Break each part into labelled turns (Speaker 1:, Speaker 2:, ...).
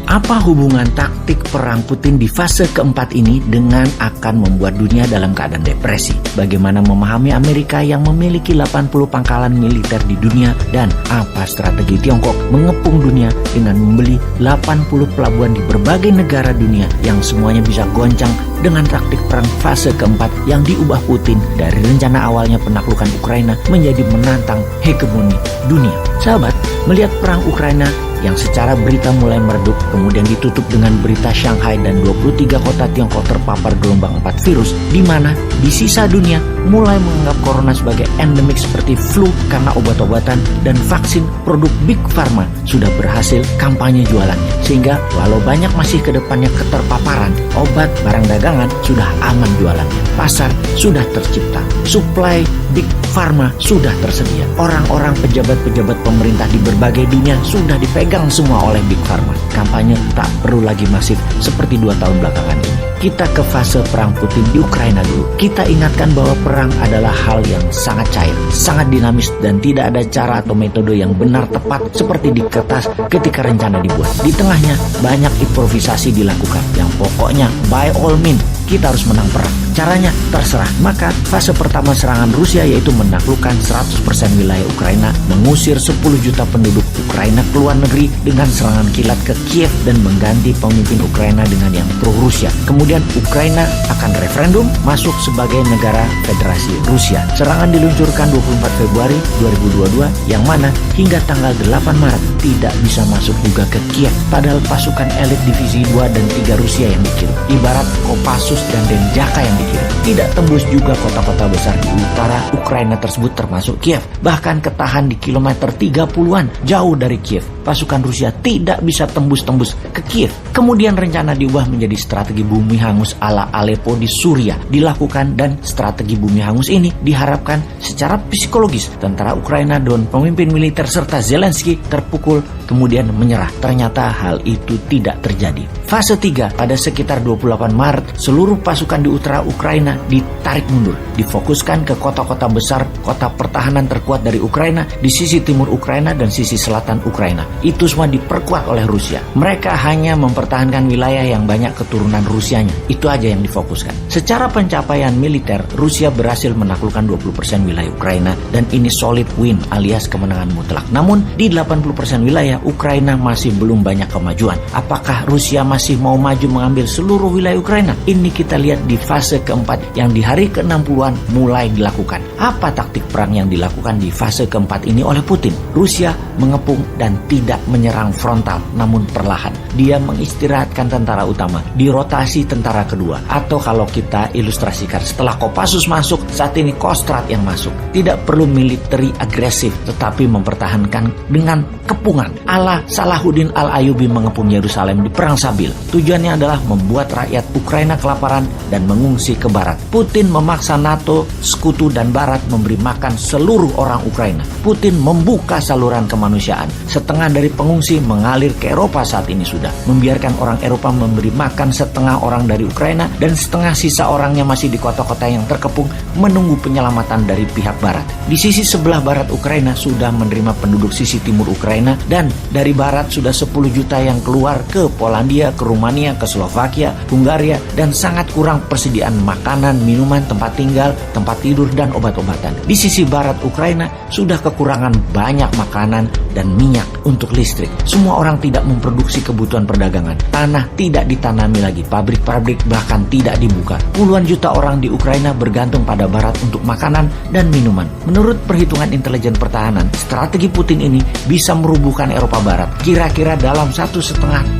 Speaker 1: Apa hubungan taktik perang Putin di fase keempat ini dengan akan membuat dunia dalam keadaan depresi? Bagaimana memahami Amerika yang memiliki 80 pangkalan militer di dunia, dan apa strategi Tiongkok mengepung dunia dengan membeli 80 pelabuhan di berbagai negara dunia yang semuanya bisa goncang dengan taktik perang fase keempat yang diubah Putin dari rencana awalnya penaklukan Ukraina menjadi menantang hegemoni dunia. Sahabat, melihat perang Ukraina yang secara berita mulai meredup, kemudian ditutup dengan berita Shanghai dan 23 kota Tiongkok terpapar gelombang 4 virus, di mana di sisa dunia mulai menganggap corona sebagai endemik seperti flu karena obat-obatan dan vaksin produk Big Pharma sudah berhasil kampanye jualannya. Sehingga walau banyak masih ke depannya keterpaparan, obat barang dagangan sudah aman jualannya. Pasar sudah tercipta, suplai Big Pharma sudah tersedia. Orang-orang pejabat-pejabat pemerintah di berbagai dunia sudah dipegang semua oleh Big Pharma. Kampanye tak perlu lagi masif seperti 2 tahun belakangan ini. Kita ke fase perang Putin di Ukraina dulu. Kita ingatkan bahwa perang adalah hal yang sangat cair, sangat dinamis, dan tidak ada cara atau metode yang benar tepat seperti di kertas ketika rencana dibuat. Di tengahnya banyak improvisasi dilakukan, yang pokoknya by all means kita harus menang perang. Caranya terserah. Maka fase pertama serangan Rusia yaitu menaklukkan 100% wilayah Ukraina, mengusir 10 juta penduduk Ukraina keluar negeri dengan serangan kilat ke Kiev dan mengganti pemimpin Ukraina dengan yang pro-Rusia. Kemudian Ukraina akan referendum masuk sebagai negara federasi Rusia. Serangan diluncurkan 24 Februari 2022 yang mana hingga tanggal 8 Maret tidak bisa masuk juga ke Kiev, padahal pasukan elit divisi 2 dan 3 Rusia yang dikirim. Ibarat Kopassus dan Denjaka yang dikirim. Tidak tembus juga kota-kota besar di utara Ukraina tersebut termasuk Kiev. Bahkan ketahan di kilometer 30-an jauh dari Kiev. Pasukan Rusia tidak bisa tembus-tembus ke Kiev. Kemudian rencana diubah menjadi strategi bumi hangus ala Aleppo di Suriah dilakukan, dan strategi bumi hangus ini diharapkan secara psikologis tentara Ukraina dan pemimpin militer serta Zelensky terpukul kemudian menyerah. Ternyata hal itu tidak terjadi. Fase 3 pada sekitar 28 Maret seluruh pasukan di utara Ukraina ditarik mundur, difokuskan ke kota-kota besar, kota pertahanan terkuat dari Ukraina di sisi timur Ukraina dan sisi selatan Ukraina. Itu semua diperkuat oleh Rusia. Mereka hanya mempertahankan wilayah yang banyak keturunan Rusianya. Itu aja yang difokuskan. Secara pencapaian militer, Rusia berhasil menaklukkan 20% wilayah Ukraina, dan ini solid win alias kemenangan mutlak. Namun di 80% wilayah Ukraina masih belum banyak kemajuan. Apakah Rusia masih mau maju mengambil seluruh wilayah Ukraina? Ini kita lihat di fase keempat yang di hari ke-60-an mulai dilakukan. Apa taktik perang yang dilakukan di fase keempat ini oleh Putin? Rusia mengepung dan tidak menyerang frontal, namun perlahan. Dia mengistirahatkan tentara utama, dirotasi tentara kedua. Atau kalau kita ilustrasikan, setelah Kopassus masuk, saat ini Kostrad yang masuk. Tidak perlu military agresif, tetapi mempertahankan dengan kepungan. Ala Salahuddin Al-Ayyubi mengepung Yerusalem di Perang Sabil. Tujuannya adalah membuat rakyat Ukraina kelaparan dan mengungsi ke barat. Putin memaksa NATO, sekutu dan barat memberi makan seluruh orang Ukraina. Putin membuka saluran kemanusiaan. Setengah dari pengungsi mengalir ke Eropa saat ini sudah. Membiarkan orang Eropa memberi makan setengah orang dari Ukraina, dan setengah sisa orangnya masih di kota-kota yang terkepung menunggu penyelamatan dari pihak barat. Di sisi sebelah barat Ukraina sudah menerima penduduk sisi timur Ukraina, dan dari barat sudah 10 juta yang keluar ke Polandia, ke Rumania, ke Slovakia, Hungaria, dan sangat kurang persediaan makanan, minuman, tempat tinggal, tempat tidur, dan obat-obatan. Di sisi barat Ukraina sudah kekurangan banyak makanan dan minyak untuk listrik. Semua orang tidak memproduksi kebutuhan perdagangan. Tanah tidak ditanami lagi, pabrik-pabrik bahkan tidak dibuka. Puluhan juta orang di Ukraina bergantung pada barat untuk makanan dan minuman. Menurut perhitungan intelijen pertahanan, strategi Putin ini bisa merubuhkan Eropa Barat. Kira-kira dalam 1,5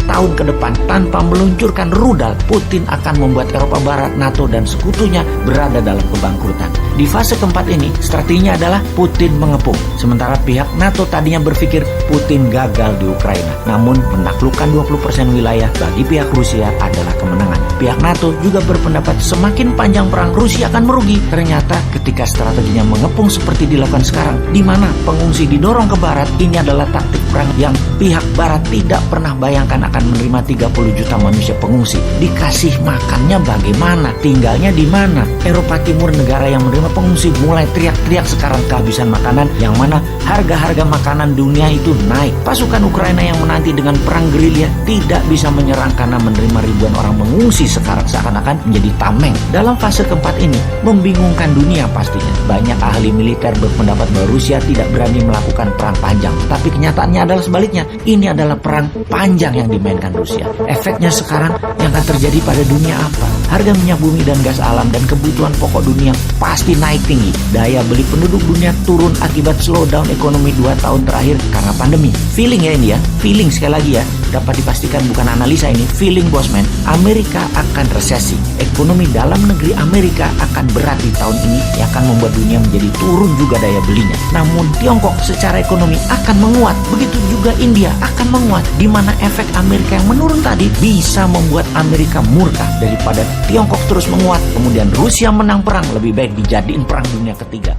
Speaker 1: tahun ke depan, tanpa meluncurkan rudal, Putin akan membuat Eropa Barat, NATO, dan sekutunya berada dalam kebangkrutan. Di fase keempat ini, strateginya adalah Putin mengepung. Sementara pihak NATO tadinya berpikir Putin gagal di Ukraina. Namun, menaklukkan 20% wilayah bagi pihak Rusia adalah kemenangan. Pihak NATO juga berpendapat semakin panjang perang Rusia akan merugi. Ternyata ketika strateginya mengepung seperti dilakukan sekarang, di mana pengungsi didorong ke barat, ini adalah taktik perang yang pihak barat tidak pernah bayangkan akan menerima 30 juta manusia pengungsi. Dikasih makannya bagaimana? Tinggalnya di mana? Eropa Timur, negara yang menerima sana pengungsi mulai teriak-teriak sekarang kehabisan makanan, yang mana harga-harga makanan dunia itu naik. Pasukan Ukraina yang menanti dengan perang gerilya tidak bisa menyerang karena menerima ribuan orang mengungsi sekarang seakan-akan menjadi tameng. Dalam fase keempat ini membingungkan dunia pastinya. Banyak ahli militer berpendapat bahwa Rusia tidak berani melakukan perang panjang, tapi kenyataannya adalah sebaliknya. Ini adalah perang panjang yang dimainkan Rusia. Efeknya sekarang yang akan terjadi pada dunia apa? Harga minyak bumi dan gas alam dan kebutuhan pokok dunia pasti naik tinggi. Daya beli penduduk dunia turun akibat slowdown ekonomi 2 tahun terakhir karena pandemi. Feeling ya ini ya, feeling sekali lagi ya, dapat dipastikan bukan analisa ini, feeling bosman. Amerika akan resesi. Ekonomi dalam negeri Amerika akan berat di tahun ini yang akan membuat dunia menjadi turun juga daya belinya. Namun Tiongkok secara ekonomi akan menguat. Begitu juga India akan menguat, di mana efek Amerika yang menurun tadi bisa membuat Amerika murka. Daripada Tiongkok terus menguat kemudian Rusia menang perang, lebih baik dijadiin perang dunia ketiga.